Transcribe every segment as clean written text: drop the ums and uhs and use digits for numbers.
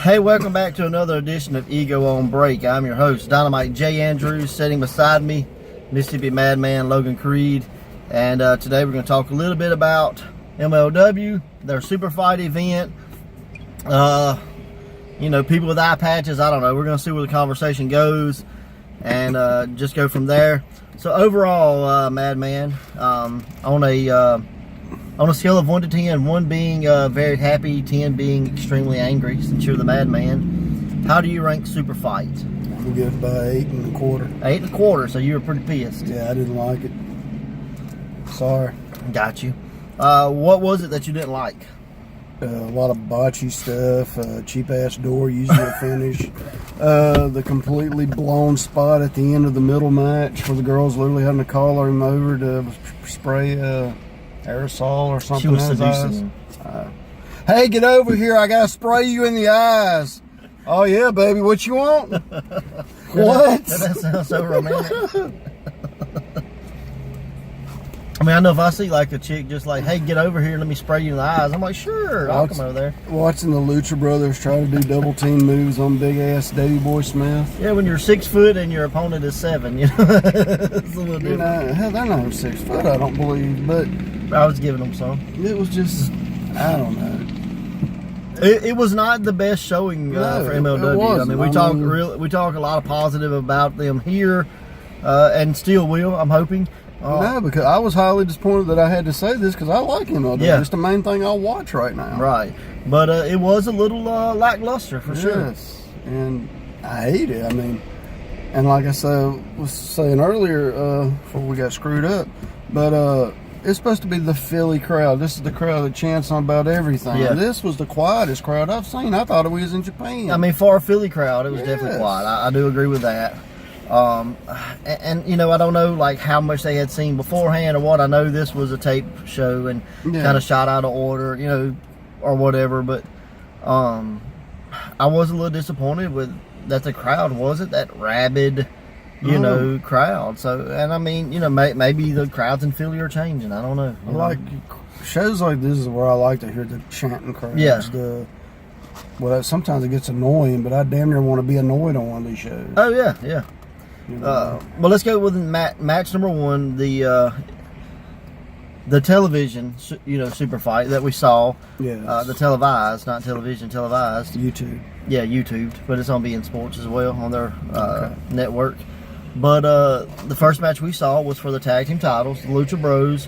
Hey, welcome back to another edition of Ego on Break. I'm your host, Dynamite J. Andrews. Sitting beside me, Mississippi Madman Logan Creed. And today we're going to talk a little bit about MLW, their SuperFight event. People with eye patches, I don't know. We're going to see where the conversation goes and just go from there. So overall, Madman, on a scale of 1 to 10, 1 being very happy, 10 being extremely angry, since you're the madman, how do you rank SuperFight? I'm going to give it by 8 1/4. 8 1/4, so you were pretty pissed. Yeah, I didn't like it. Sorry. Got you. What was it that you didn't like? A lot of botchy stuff, cheap-ass door using the finish, the completely blown spot at the end of the middle match where the girls literally having to call him over to spray aerosol or something. She was in his seducing. eyes. Hey, get over here! I gotta spray you in the eyes. Oh yeah, baby, what you want? What? That sounds so romantic. I mean, I know if I see like a chick just like, hey, get over here, let me spray you in the eyes, I'm like, sure, I'll come over there. Watching the LuchaBros try to do double team moves on big ass Davey Boy Smith. Yeah, when you're 6 foot and your opponent is 7, it's a little different. Hell, they're not 6 foot, I don't believe, but I was giving them some. it was just, I don't know. It was not the best showing for MLW. It wasn't. I mean, we talk a lot of positive about them here, and still will. I'm hoping. No, because I was highly disappointed that I had to say this because I like MLW. Yeah. It's the main thing I'll watch right now. Right, but it was a little lackluster for sure. Yes, and I hate it. I mean, and like I was saying earlier before we got screwed up, but it's supposed to be the Philly crowd. This is the crowd that chants on about everything. Yeah. This was the quietest crowd I've seen. I thought it was in Japan. I mean, for a Philly crowd, it was Yes. definitely quiet. I do agree with that. And I don't know like how much they had seen beforehand or what. I know this was a tape show and kind of shot out of order, or whatever. But I was a little disappointed with that the crowd wasn't that rabid, crowd. So, and I mean, maybe the crowds in Philly are changing. I don't know. Like shows like this is where I like to hear the chanting crowds. Yeah. Well, sometimes it gets annoying, but I damn near want to be annoyed on one of these shows. Oh yeah. Well, let's go with match number 1, the television, SuperFight that we saw. Yeah. The televised, not television, televised. YouTube. Yeah, YouTube, but it's on beIN Sports as well on their network. But the first match we saw was for the tag team titles. The LuchaBros,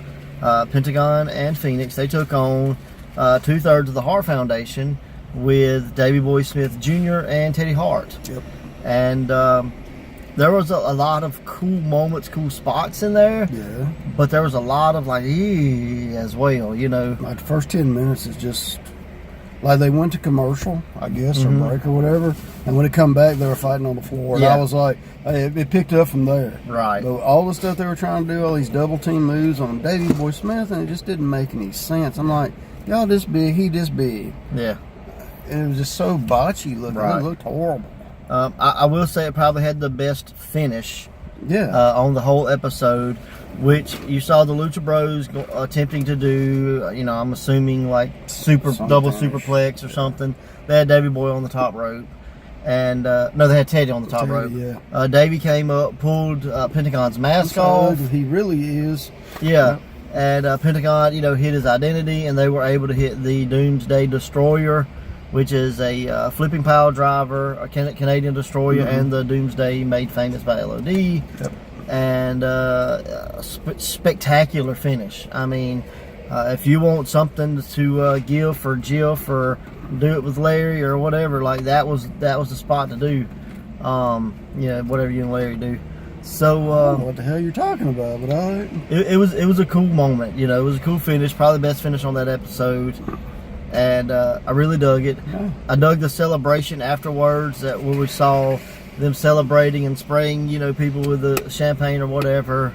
Pentagon and Phoenix, they took on 2/3 of the Hart Foundation with Davey Boy Smith Jr. and Teddy Hart. Yep. And there was a lot of cool moments, cool spots in there. Yeah. But there was a lot of like, as well, Like the first 10 minutes is just like they went to commercial, I guess, or break or whatever. And when it come back, they were fighting on the floor. And I was like, hey, it picked up from there. Right. But all the stuff they were trying to do, all these double team moves on Davey Boy Smith, and it just didn't make any sense. I'm like, y'all this big, he this big. Yeah. And it was just so botchy looking. Right. It looked horrible. I will say it probably had the best finish on the whole episode, which you saw the LuchaBros attempting to do, I'm assuming like double superplex or something. They had Davey Boy on the top rope. And, no, they had Teddy on the top rope. Yeah. Davey came up, pulled Pentagon's mask off. He really is. Yeah. And Pentagon, hit his identity, and they were able to hit the Doomsday Destroyer, which is a flipping pile driver, a Canadian destroyer, and the Doomsday made famous by LOD. Yep. And spectacular finish. I mean, if you want something to give for Jiff or do it with Larry or whatever, like that was the spot to do. Whatever you and Larry do. So I don't know what the hell you're talking about, but all right. It was a cool moment. It was a cool finish, probably the best finish on that episode. And I really dug it. Yeah. I dug the celebration afterwards where we saw them celebrating and spraying, people with the champagne or whatever.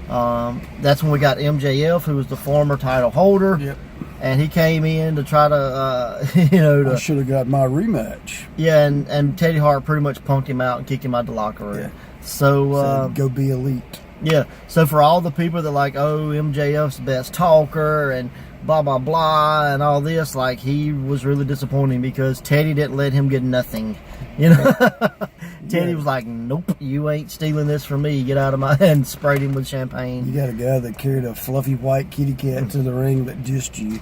That's when we got MJF, who was the former title holder. Yep. And he came in to try to, I should have got my rematch. Yeah, and Teddy Hart pretty much punked him out and kicked him out of the locker room. Yeah. So go be elite. Yeah. So for all the people that like, oh, MJF's the best talker and blah, blah, blah, and all this. Like, he was really disappointing because Teddy didn't let him get nothing. You know? Teddy was like, nope, you ain't stealing this from me. Get out of my hand. Sprayed him with champagne. You got a guy that carried a fluffy white kitty cat to the ring that just you.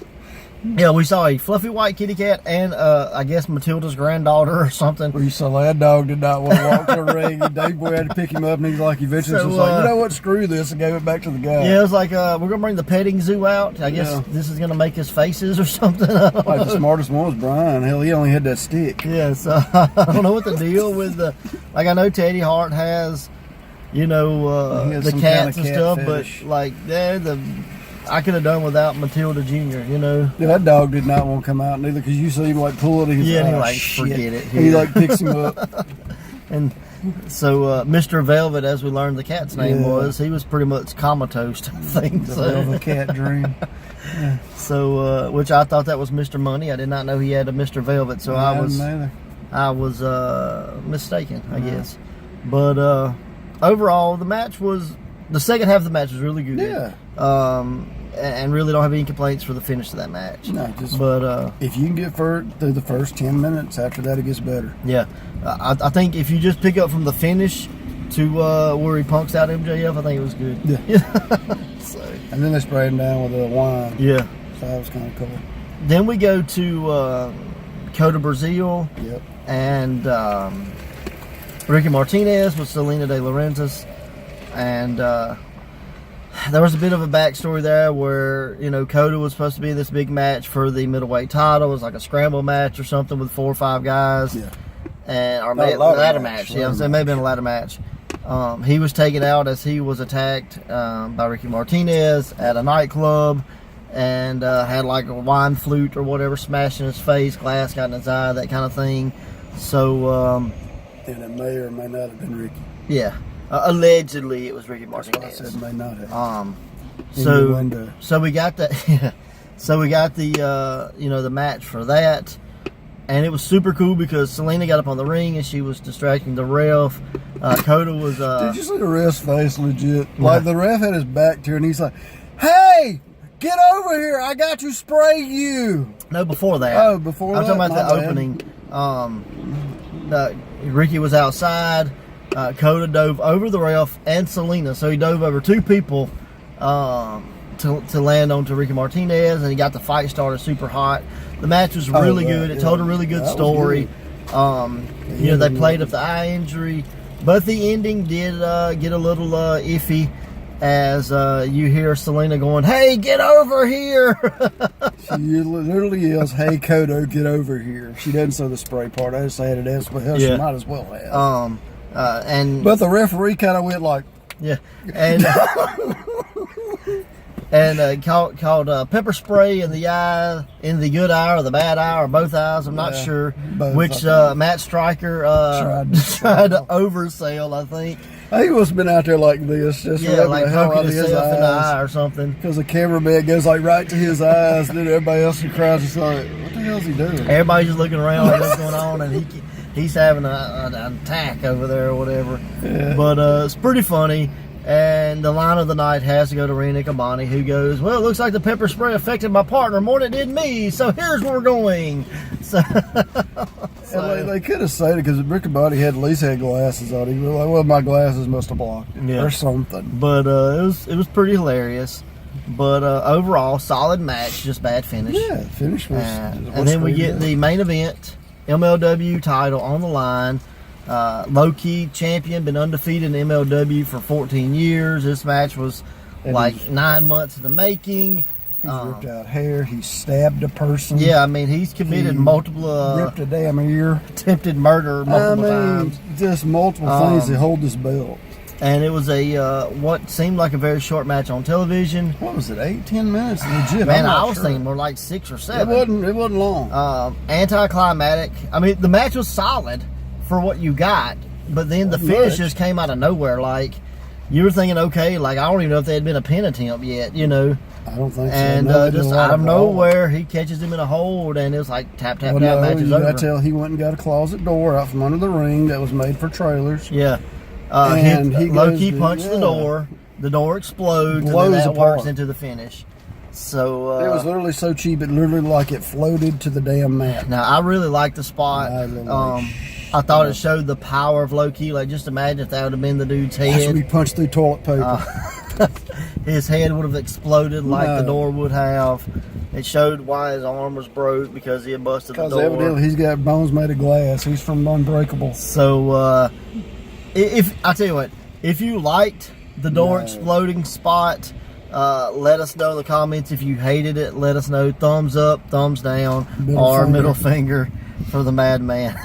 Yeah, we saw a fluffy white kitty cat and, I guess, Matilda's granddaughter or something. We saw that dog did not want to walk to the ring, and Dave Boy had to pick him up, and he's like, eventually was like, you know what, screw this, and gave it back to the guy. Yeah, it was like, we're going to bring the petting zoo out. I guess this is going to make us faces or something. I don't know. The smartest one was Brian. Hell, he only had that stick. Yeah, so I don't know what the deal with the, like, I know Teddy Hart has, you know, the cats and stuff, fetish. But, like, I could have done without Matilda Jr., you know. Yeah, that dog did not want to come out neither because you see him like pull it. And he like, forget it. He like picks him up. And so Mr. Velvet, as we learned the cat's name was, he was pretty much comatose, I think. The Velvet Cat Dream. Yeah. So, which I thought that was Mr. Money. I did not know he had a Mr. Velvet, so I was mistaken, I guess. But overall, the second half of the match was really good. Yeah. And really don't have any complaints for the finish of that match. No, if you can get through the first 10 minutes, after that it gets better. Yeah. I think if you just pick up from the finish to where he punks out MJF, I think it was good. Yeah. So. And then they sprayed him down with a wine. Yeah. So that was kind of cool. Then we go to Coda Brazil. Yep. And Ricky Martinez with Selena De Laurentiis. And there was a bit of a backstory there where, you know, Coda was supposed to be in this big match for the middleweight title. It was like a scramble match or something with 4 or 5 guys. Yeah. Or maybe a ladder match. Yeah, I'm saying maybe in a ladder match. He was taken out as he was attacked by Ricky Martinez at a nightclub and had like a wine flute or whatever smashed in his face, glass got in his eye, that kind of thing. So. And it may or may not have been Ricky. Yeah. Allegedly, it was Ricky Martinez. I said may not have. So we got the, the match for that, and it was super cool because Selena got up on the ring and she was distracting the ref. Coda was. Did you see the ref's face? Legit, like the ref had his back to her and he's like, "Hey, get over here! I got to spray you." No, before that. Oh, before I'm that. talking about the opening. Ricky was outside. Coda dove over the ref and Selena, so he dove over 2 people to land onto Ricky Martinez, and he got the fight started super hot. The match was really good. It told a really good story. Good. They played up the eye injury, but the ending did get a little iffy as you hear Selena going, "Hey, get over here!" She literally yells, "Hey, Coda, get over here!" She doesn't say the spray part. I just say it as well. She might as well have. But the referee kind of went like, and called pepper spray in the eye, in the good eye or the bad eye or both eyes. I'm not sure which Matt Stryker tried to oversell. I think he must have been out there like this, just like poking himself in the eye or something. Because the cameraman goes like right to his eyes, and then everybody else in the crowd just like, what the hell is he doing? Everybody's just looking around like what's going on, and he's having an attack over there or whatever. Yeah. But it's pretty funny. And the line of the night has to go to Rena Kabani, who goes, "Well, it looks like the pepper spray affected my partner more than it did me, so here's where we're going." So they could have said it because Rick Kabani had at least had glasses on. He was like, "Well, my glasses must have blocked it," or something. But it was pretty hilarious. But overall, solid match, just bad finish. Yeah, finish was. And then we get the main event, MLW title on the line. Lowki champion, been undefeated in MLW for 14 years. This match was like 9 months in the making. He's ripped out hair. He stabbed a person. Yeah, I mean, he's committed multiple... ripped a damn ear. Attempted murder multiple times. Just multiple things to hold this belt. And it was what seemed like a very short match on television. What was it, 8-10 minutes? Legit. Man, I was thinking more like 6 or 7. It wasn't long. Anticlimactic. I mean, the match was solid for what you got, but then the finish just came out of nowhere. Like, you were thinking, okay, like, I don't even know if there had been a pin attempt yet, you know. I don't think so. And just out of nowhere, he catches him in a hold, and it was like tap, tap, tap, match is over. You got to tell he went and got a closet door out from under the ring that was made for trailers. Yeah. Lowki punched the door explodes, and then that works into the finish. So it was literally so cheap, it literally like it floated to the damn mat. Now I really liked the spot. I thought it showed the power of Lowki. Like, just imagine if that would have been the dude's head. That's when he punched through toilet paper. His head would have exploded like the door would have. It showed why his arm was broke, because he had busted the door. Because evidently he's got bones made of glass. He's from Unbreakable. So, if I tell you what, if you liked the door exploding spot, let us know in the comments. If you hated it, let us know. Thumbs up, thumbs down, middle finger for the madman.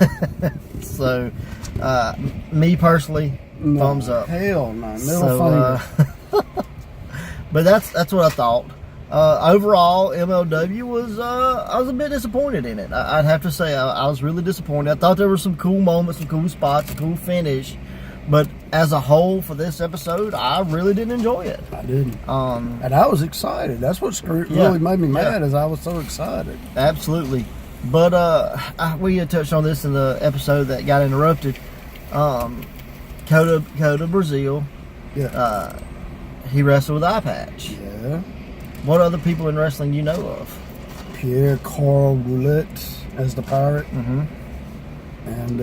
So, me personally, thumbs up. Hell no, middle finger. But that's what I thought. Overall, MLW was I was a bit disappointed in it. I'd have to say I was really disappointed. I thought there were some cool moments, some cool spots, a cool finish, but as a whole for this episode, I really didn't enjoy it. I didn't. And I was excited. That's what really made me mad, is I was so excited. Absolutely. But we had touched on this in the episode that got interrupted. Coda Brazil. Yeah. He wrestled with eye patch. Yeah. What other people in wrestling do you know of? Pierre Carl Roulette as the pirate. Mm-hmm. And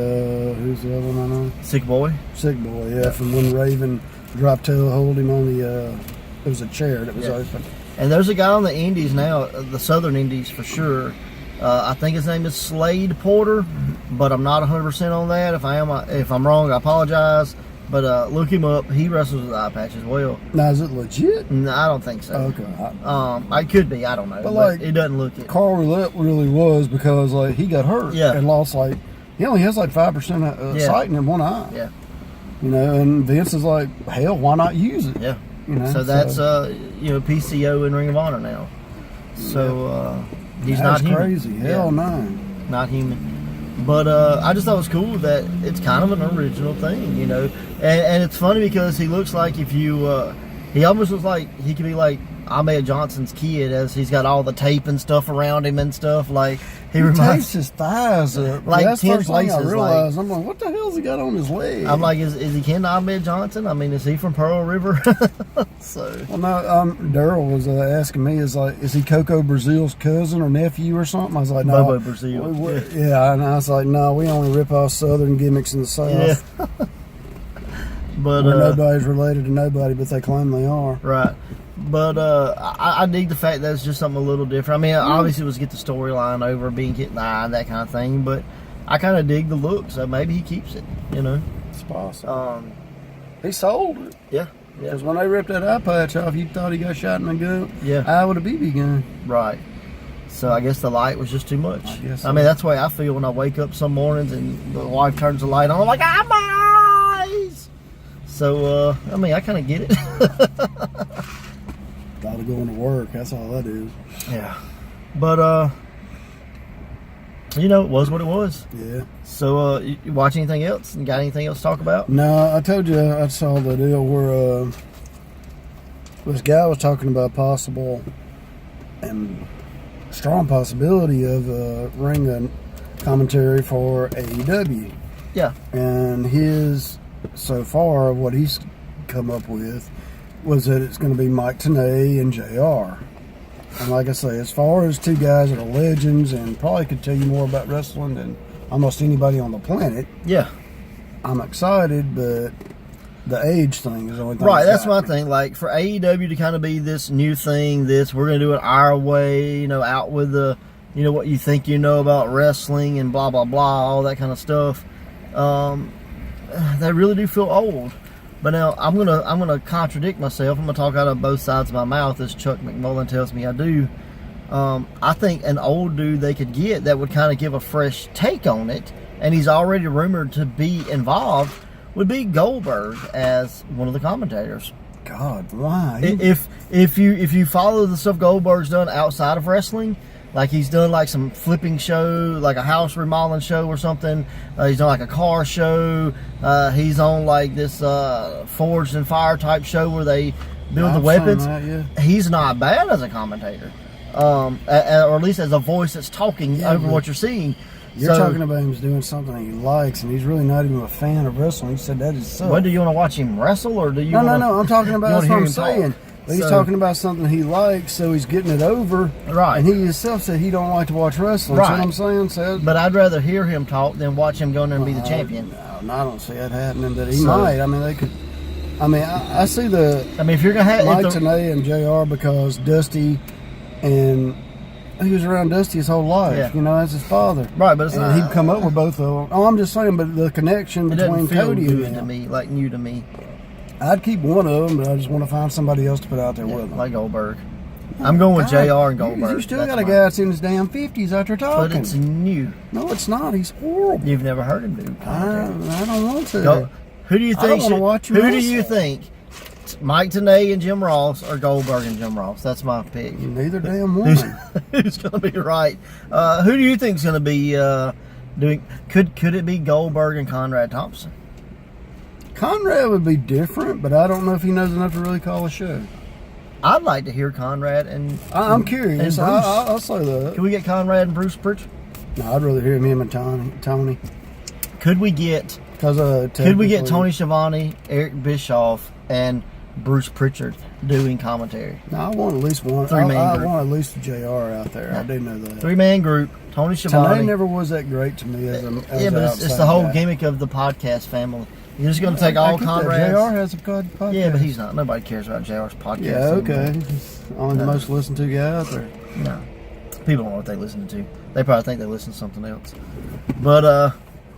who's the other one I know? Sick Boy. Sick Boy, yeah. From when Raven dropped tail hold him on the, it was a chair that was open. And there's a guy on the Indies now, the Southern Indies for sure. I think his name is Slade Porter, but I'm not 100% on that. If I'm wrong, I apologize. But look him up. He wrestles with eye patch as well. Now, is it legit? No, I don't think so. Okay. It could be. I don't know. But like, it doesn't look it. Carl Roulette really was, because like he got hurt and lost like, he only has like 5% sight in one eye. Yeah. You know, and Vince is like, hell, why not use it? Yeah. You know. So that's PCO in Ring of Honor now. So he's not human. Crazy. Hell no. Not human. But I just thought it was cool that it's kind of an original thing, you know. And it's funny because he looks like he almost looks like he could be like Ahmed Johnson's kid, as he's got all the tape and stuff around him and stuff. Like he tapes his thighs up. Like that's 10 first places. Thing I realized. I'm like, what the hell's he got on his leg? I'm like, is he kin to Ahmed Johnson? I mean, is he from Pearl River? So. Well, no. Daryl was asking me, is he Coco Brazil's cousin or nephew or something? I was like, no. Bobo Brazil. Yeah, and I was like, no, we only rip off Southern gimmicks in the South. Yeah. But nobody's related to nobody, but they claim they are. Right. But I dig the fact that it's just something a little different. I mean, obviously it was get the storyline over, being hit in the eye and that kind of thing, but I kind of dig the look, so maybe he keeps it, you know. It's possible. He sold it. Yeah. Because when they ripped that eye patch off, you thought he got shot in the gut. Yeah. Eye with a BB gun. Right. So I guess the light was just too much. I guess so. I mean, that's the way I feel when I wake up some mornings and the wife turns the light on. I'm like, my eyes! So, I mean, I kind of get it. Thought of going to work. That's all that is. Yeah. But, it was what it was. Yeah. So, you watch anything else? You got anything else to talk about? No, I told you I saw the deal where this guy was talking about possible and strong possibility of ring a commentary for AEW. Yeah. And so far, what he's come up with was that it's going to be Mike Tenay and JR. And like I say, as far as two guys that are legends and probably could tell you more about wrestling than almost anybody on the planet. Yeah. I'm excited, but the age thing is the only thing. Right, that's my thing. Like, for AEW to kind of be this new thing, we're going to do it our way, out with the, what you think you know about wrestling and blah, blah, blah, all that kind of stuff. They really do feel old. But now I'm gonna contradict myself. I'm gonna talk out of both sides of my mouth, as Chuck McMullen tells me I do. I think an old dude they could get that would kind of give a fresh take on it, and he's already rumored to be involved, would be Goldberg as one of the commentators. God, why? If you follow the stuff Goldberg's done outside of wrestling, like he's done like some flipping show, like a house remodeling show or something. He's done like a car show. He's on like this Forged in Fire type show where they build the weapons. That, yeah. He's not bad as a commentator, or at least as a voice that's talking over what you're seeing. You're talking about him doing something he likes, and he's really not even a fan of wrestling. He said that is so. When do you want to watch him wrestle, or do you? No. I'm talking about that's what I'm saying. But he's talking about something he likes, so he's getting it over. Right. And he himself said he don't like to watch wrestling. Right. See what I'm saying? So, but I'd rather hear him talk than watch him go in there and be the champion. No, I don't see that happening, but he might. I mean, they could. I mean, I see the. I mean, if you're gonna have Mike Tenay and JR, because Dusty and he was around Dusty his whole life. Yeah. You know, as his father. Right, but it's not, he'd come up with both of them. Oh, I'm just saying, but the connection between Cody and to me, like new to me. I'd keep one of them, but I just want to find somebody else to put out there with them. Like Goldberg. I'm going with JR and Goldberg. You still got a guy that's in his damn 50s out there talking. But it's new. No, it's not. He's horrible. You've never heard him do commentary. I don't want to. Who do you think? I don't want to watch him. Who do you think? Mike Tenay and Jim Ross, or Goldberg and Jim Ross? That's my pick. Neither damn one. Who's going to be right? Who do you think is going to be doing? Could it be Goldberg and Conrad Tompson? Conrad would be different, but I don't know if he knows enough to really call a show. I'd like to hear Conrad and. I'm curious. I'll say that. Can we get Conrad and Bruce Pritchard? No, I'd rather hear him and Tony. Could we get? Could we get Tony Schiavone, Eric Bischoff, and Bruce Pritchard doing commentary? No, I want at least one. I want at least JR out there. Yeah. I do know that. 3-man group. Tony Schiavone. Tony never was that great to me as but it's the whole gimmick of the podcast family. You're just going to take all Conrad's. JR has a podcast. Yeah, but he's not. Nobody cares about JR's podcast. Yeah, okay. He's only the most listened to guy out there. No. People don't know what they listen to. They probably think they listen to something else. But,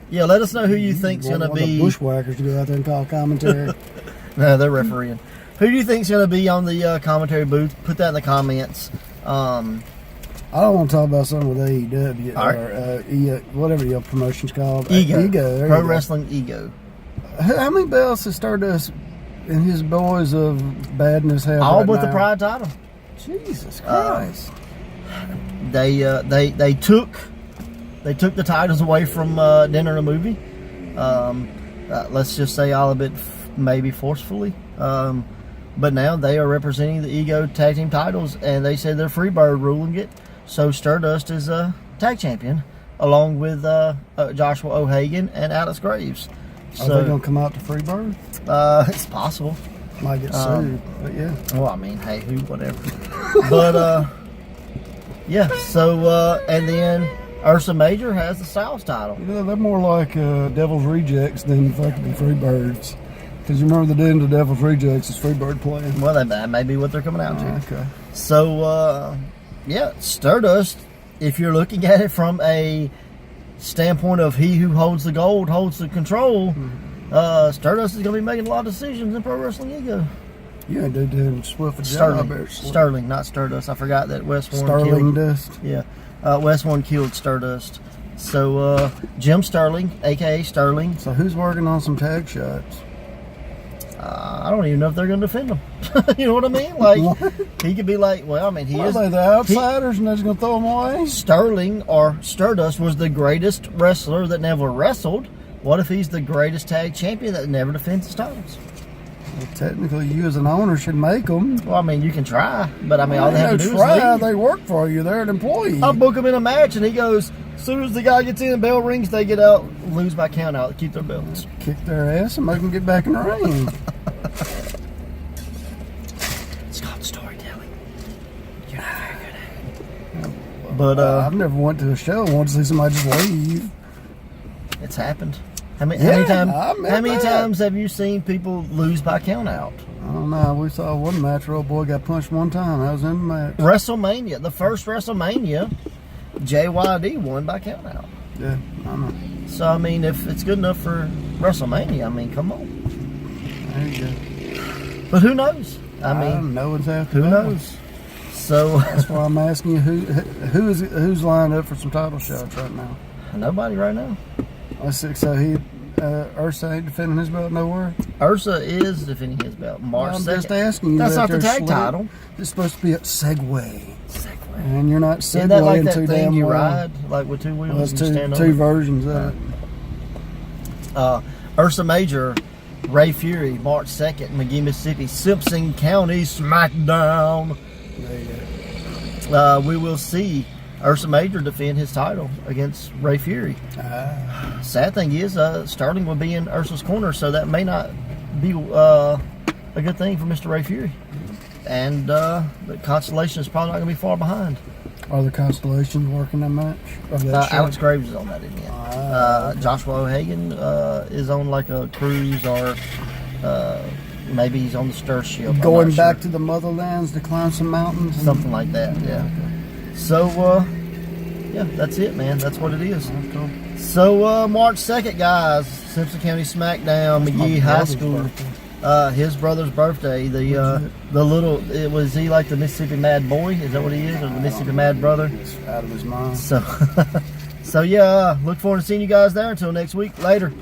yeah, let us know who you think's going to be. The bushwhackers to go out there and call commentary. No, they're refereeing. Who do you think's going to be on the commentary booth? Put that in the comments. I don't want to talk about something with AEW or whatever your promotion's called. Ego. Pro Wrestling Ego. How many belts has Stardust and his boys of badness have? All but the Pride title. Jesus Christ! They took the titles away from Dinner and a Movie. Let's just say all a bit maybe forcefully. But now they are representing the Ego tag team titles, and they say they're Freebird ruling it. So Stardust is a tag champion, along with Joshua O'Hagan and Alex Graves. Are they going to come out to Freebird? It's possible. Might get sued, but yeah. Well, I mean, hey, whatever. But, yeah, so, and then Ursa Major has the Styles title. Yeah, they're more like Devil's Rejects than fucking Freebirds. Because you remember the end of Devil's Rejects is Freebird playing. Well, that may be what they're coming out to. Okay. So, yeah, Stardust, if you're looking at it from a standpoint of he who holds the gold holds the control, Stardust is going to be making a lot of decisions in Pro Wrestling Ego. Yeah, they did Swift and Sterling, not Stardust. I forgot that West Warren Sterling Dust. Yeah, West Warren killed Stardust. So Jim Sterling, aka Sterling. So who's working on some tag shots? I don't even know if they're going to defend him. You know what I mean? Like, what? He could be like, well, I mean, Are they the outsiders and they're just going to throw them away? Sterling or Stardust was the greatest wrestler that never wrestled. What if he's the greatest tag champion that never defends his titles? Well, technically, you as an owner should make them. Well, I mean, you can try, but I mean, all they have to do is leave. They work for you. They're an employee. I'll book them in a match, and he goes, as soon as the guy gets in, bell rings, they get out, lose by count out, keep their belts. Kick their ass and make them get back in the ring. It's called storytelling. You're not very good at it. But I've never went to a show and wanted to see somebody just leave. It's happened. How many times have you seen people lose by count out? I don't know. We saw one match where old boy got punched one time. That was in the match. WrestleMania, the first WrestleMania, JYD won by count out. Yeah, I know. So, I mean, if it's good enough for WrestleMania, I mean, come on. There you go. But who knows? I mean, no one's after who knows? So that's why I'm asking you who's lined up for some title shots right now. Nobody right now. So Ursa ain't defending his belt nowhere? Ursa is defending his belt. March 2nd. I'm just asking you. That's not the tag title. It's supposed to be a Segway. And you're not segueing that like that too thing damn you well. ride, like with two wheels. Well, there's two versions of it. Ursa Major, Ray Fury, March 2nd, Magee, Mississippi, Simpson County SmackDown. There you go. We will see Ursa Major defend his title against Ray Fury. Sad thing is, Sterling will be in Ursa's corner, so that may not be a good thing for Mr. Ray Fury. and the Constellation is probably not going to be far behind. Are the Constellations working that match? Alex Graves is on that again. Joshua O'Hagan is on like a cruise, or maybe he's on the Stir Ship. Going back to the motherlands to climb some mountains? Something like that, yeah. So, yeah, that's it, man. That's what it is. Cool. So, March 2nd, guys, Simpson County SmackDown, Magee High School. His brother's birthday. The little, was he like the Mississippi Mad Boy? Is that what he is? Or the Mississippi Mad Brother? It's out of his mind. So, so yeah, look forward to seeing you guys there. Until next week. Later.